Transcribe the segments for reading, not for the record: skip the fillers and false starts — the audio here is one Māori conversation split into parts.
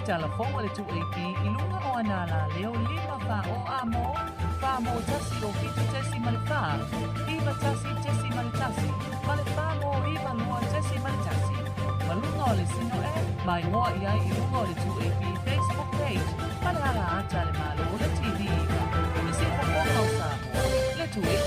TALAFOU le TUAP I lunga o anala leo lima fa o amo tasi o fitu tesi malfa iba tasi tesi maltasi malfa mo iba lua tesi maltasi malunga o le sino mai ngoa ia I lunga o le TUAP Facebook page malala a Talimālo le TV le FOFOGAINA Sāmoa le TUAP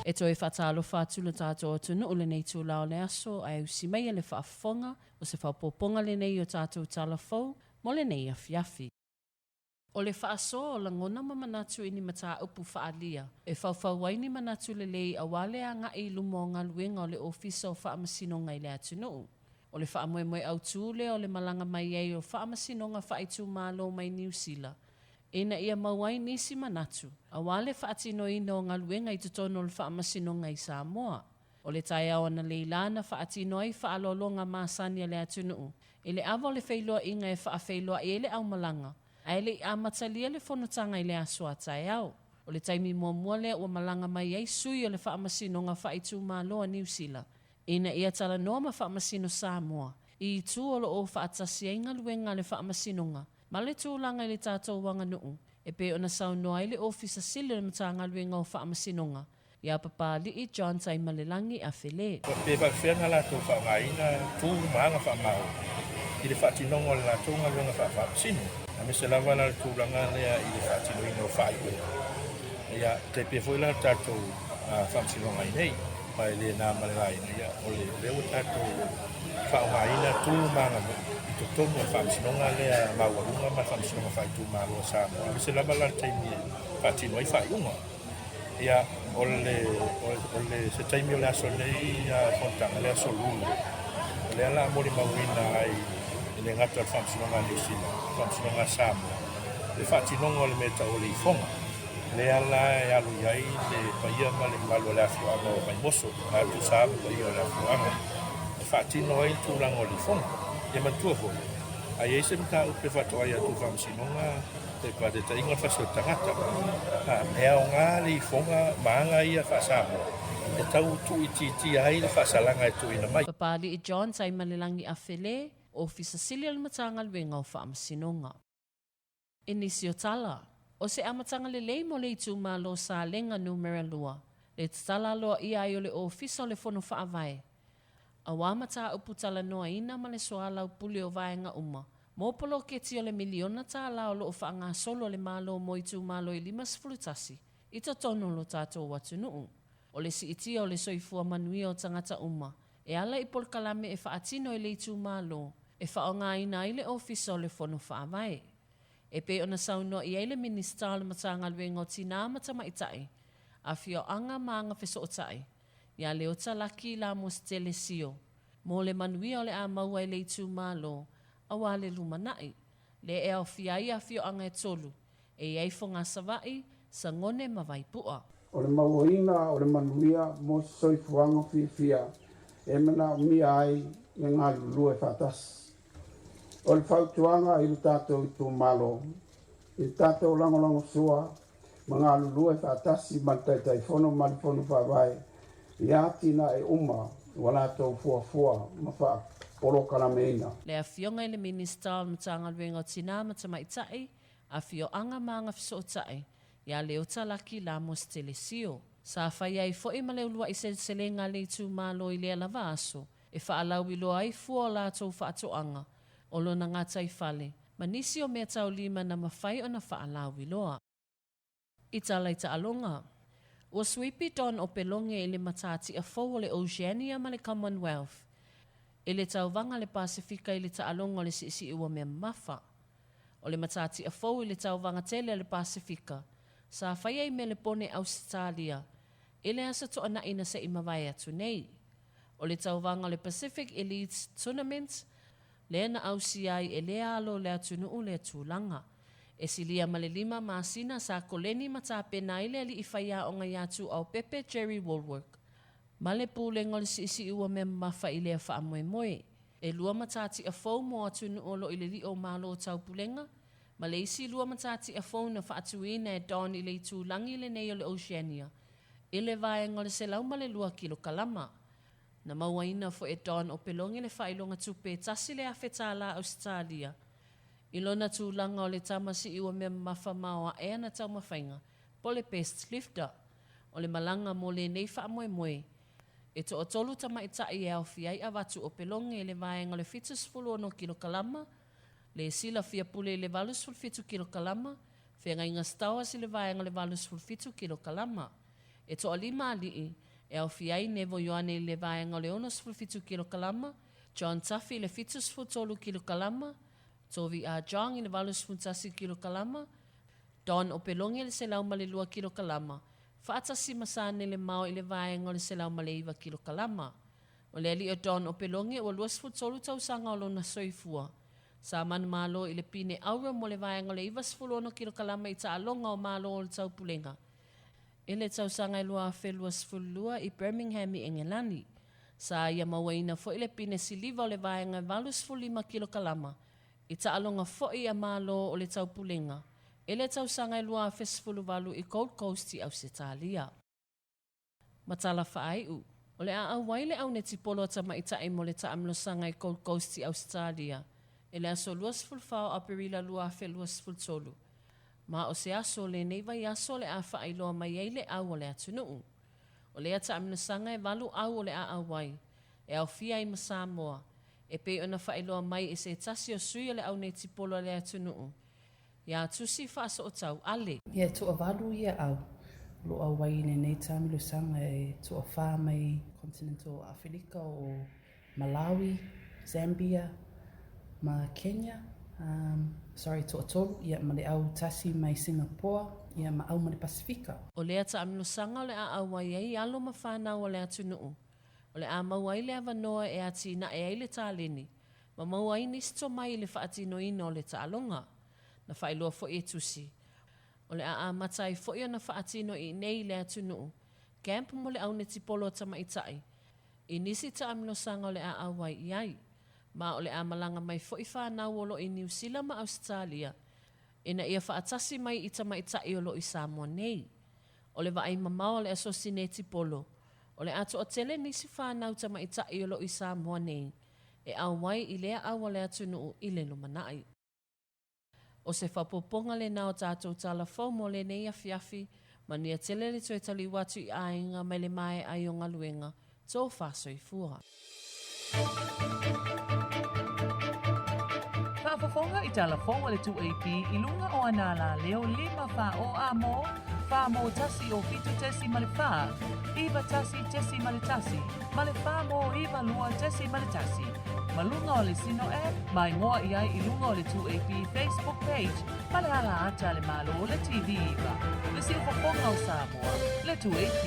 E toi whatalo whātula tātou atunu'u le nei tūlao le ASO ai usimeia le whaafonga o se whapoponga le nei o tātou TALAFOU mo le nei AFIAFI. O le whaaso o la ngona mamanatu ini mataupu whaalia e whauwhauaini manatu le lei a wale a ngai luma o galuega o le ofisa o Fa'amasinoga I le atunu'u. O le whaamoemoe au tūle o le malanga mai ei o Fa'amasinoga Itumalo mai Niusila. Ina ia mauai nisi manatu. A wale whaatino ina o galuega I tutono le Fa'amasinoga I Samoa. O le tai au ana leilana whaatino ai whaalolonga māsania le atunu'u. E le awa le whailoa inga e whaafeiloa e le au malanga. A le a matalia le fonotanga I le ASO a tai au. O le taimi mua le o malanga mai ei sui o le Fa'amasinoga Itumalo a Niusila. Ina ia tala noa ma Fa'amasino Sāmoa. I tu o lo o whaatasi ai galuega le Fa'amasinoga. Ma le tūlanga I le tātou wanganu'u, e pe ona saunoa I le ofisa sili le matagaluega o Fa'amasinoga. Ia papali I John Taimalelangi a Fele. Pe whawhenga la tō whaongaina, tū maanga whamau. I le whaatinonga o le la tō ngaluenga Fa'amasino. A me se lawa la tūlanga lea I le whaatinoina o whaioe. Ia te pe whoila tātou Fa'amasinoga I nei, mai le nā malelaina ia o le leo tātou whaongaina tū maanga mo. Tono Fa'amasinoga lea maualunga ma Fa'amasinoga Itumalo Sāmoa. Me se lava la taimi whaatino ai whaiunga. Ia o le se taimi o le aso nei fontanga, le aso lulu. Le ala mori mauina ai le ngata Fa'amasinoga Niusila, Fa'amasinoga Sāmoa. Le whaatinoga o le meta o le ifonga. Le ala e alu iai le paia ma le malo le afuanga o mai moso. Na tu sāmu paia o le afuanga. Le whaatino ai tūlanga o le ifonga. E matua fo. Ai ese mta upe fato ai atu Fa'amasinoga te pa te tainga faso tangata. Mea o ngā le fonga maanga ia whaasamo. E tau tu iti ai le whaasalanga e tu ina mai. Papali I John Taimalelangi a Fele, ofisa sili le matagaluega o Fa'amasinoga. E nisi o tala, o se amatanga le lei mo le Itumalo Salega Numera 2. Le Tatala loa ia ai o le ofisa o le Fono whaavae. A wā mataupu tala noa ina ma le soalau puli o vaenga uma. Mo polo keti o le miliona tala o lo o whaanga solo le malo mo Itumalo I 5 tasi. Ita tono lo tātou atunu'u. O le si itia o le soifua manui o tangata uma. E ala I polkalame e whaatino I le Itumalo. E whaonga ina I le ofisa o le Fono whaavae. E pe ona saunoa I ele minista o le matangaluenga o tina matamaitai. A fio anga maanga feso o tai. Ia le o talaki la mostelesio. Mo le manui o le a maua I le Itumalo, awa le luma nai. Le e au fiai a fio anga e tolu. E iei fonga savai, sa ngone mawaipua. O le mauaina, o le manuia, mo soifuanga fia. E mana mia ai, me ngā lulu e whatas. O le whautuanga I le tātou Itumalo. I tātou langolango sua, ma ngā lulu e whatas I mataitai Fono mali Fono whawai. Ia tina e uma, wala tau fuafua, mawha polo karameina. Le awhionga I le minista o matangaluenga o tina matamaitai, a whio anga maanga fisotai, ia leo talaki la mostelesio. Sa faia I fo'i maleulua I selenga le Itumalo I le alava aso, e whaalau I loa ai fua o la tau whaatoanga, o lona ngata I fale, ma nisi o mea tau lima na mawhai o na whaalau I loa. I talai ta alonga. O swipi Don Opeloge I le matāti'a fou o le Oceania ma le Commonwealth. E le tauvanga le Pasifika I le taalonga le si ua mea mafa. O le matāti'a fou I le tauvanga tele le Pasifika. Sa faia I me le pone Ausetalia. E le asa to ana ina se imawai atu nei. O le tauvanga le Pacific Elite Tournament. Le na ausiai e le alo le atunu'u le tūlanga. E silia ma le 5 masina sa koleni matapena I le ali I faia o ngai atu au Pepe Jerry Woolwork. Ma le pūlengo le si ua me mafa I le whaamoemoe. E lua matāti'a fou mo atunu'u lo I le li o malo o tau pulenga. Ma le isi lua matāti'a fou na whaatuina e Don I le tūlangi le nei o le Oceania. E le vaenga le se lau ma le 2 kilo kalama. Na mauaina fo e Don Opeloge le whailonga tupe tasi le Ausetalia Ausetalia. Ilona tūlanga o le tamasi iwa mea mawhamaoa e ana tau mawhainga. Pole pest lifter. O le malanga mo le nei whaamoe. E to o tolu tamaita'i e AFIAFI a watu Opeloge e le vaenga le fitus fuluono kilo kalama. Le sila fia pule le valus ful fitu kilo kalama. Whenga inga stawa si le vaenga le valus ful fitu kilo kalama. E to o lima alii. E AFIAFI nevo yoane le vaenga le onos ful fitu kilo kalama. John Tafi le fitus ful tolu kilo kalama. Tovi a Jong le valus ful tasi kilo kalama. Don Opeloge le se lauma le 2 kilo kalama. Whaatasi masane le mao i le vaenga le se lauma le 1 kilo kalama. O le ali o Don Opeloge o luas ful tolu tausanga o lona soifua. Sa man malo i le pine aura mo le vaenga le 1 kilo kalama i ta alonga o malo o le tau pulenga. E le tausanga i lua feluas fulua i Birmingham i Engelani. Sa ia mawaina fo i le pine siliva o le vaenga 5 kilo kalama. I ta alonga fo i a malo o le tau pulenga. E le tausanga i lua fesfuluvalu i Gold Coast i Ausetalia. Matala whaai'u. O le auai le au netipolo tamaita'i mo le taamlosanga i Gold Coast i Ausetalia. E le aso luas fulfao a perila lua feluas fultolu. Ma o se aso le neiva i aso le a whaailoa mai ei le au o le atunu'u. O le taamlosanga e valu au o le auai. E au fia i Samoa. E pe ona whaailoa mai e se tasi o sui o le au netipolo le atunu'u. Ia tusi whaaso o tau, ale. Ia tua valu ia au. Lo auai ne nei tamilo sanga e tua wha mai continental Afrika o Malawi, Zambia, ma Kenya. Tua tolu, ia ma le au tasi mai Singapore, ia ma au ma le Pasifika. O lea ta amino sanga o le a auai ei alo ma whanau o le atunu'u. O le a mauai le avanoa e ati na e eile tāleni. Ma mauai nisto mai le whaatino ino le tālonga. Na whailua fo e tusi. O le a matai fo ia na whaatino i nei le atunu'u. Camp mo le au netipolo tamaita'i. I nisi ta amino sanga o le a auai iai. Ma o le a malanga mai fo i whanau o lo i Niusila ma Ausetalia. Ina ia whaatasi mai i tamaita'i o lo i Samoa nei. O le vaai mamao le ASO si netipolo. O le ato o tele nisi whanau tamaita'i o lo i Samoa nei. E auai i lea au o le atunu'u i le lumanai. O se whapoponga le nao tātou TALAFOU mo le nei AFIAFI, ma nia tele le toi tali watu i ainga mai le mai ai o galuega, tō whasoifua. Whaafafonga i TALAFOU le 2AP i lunga o anala leo 5 wha o amo, wha mo tasi o fitu tesi ma le wha, iwa tasi tesi ma le tasi, ma le wha mo iwa lua tesi ma le tasi. Malunga o le sino e, mai ngoa iai i lunga o le 2AP Facebook page, ma le ala ata le malo le TV iwa. Le si fofonga o Samoa, le 2AP.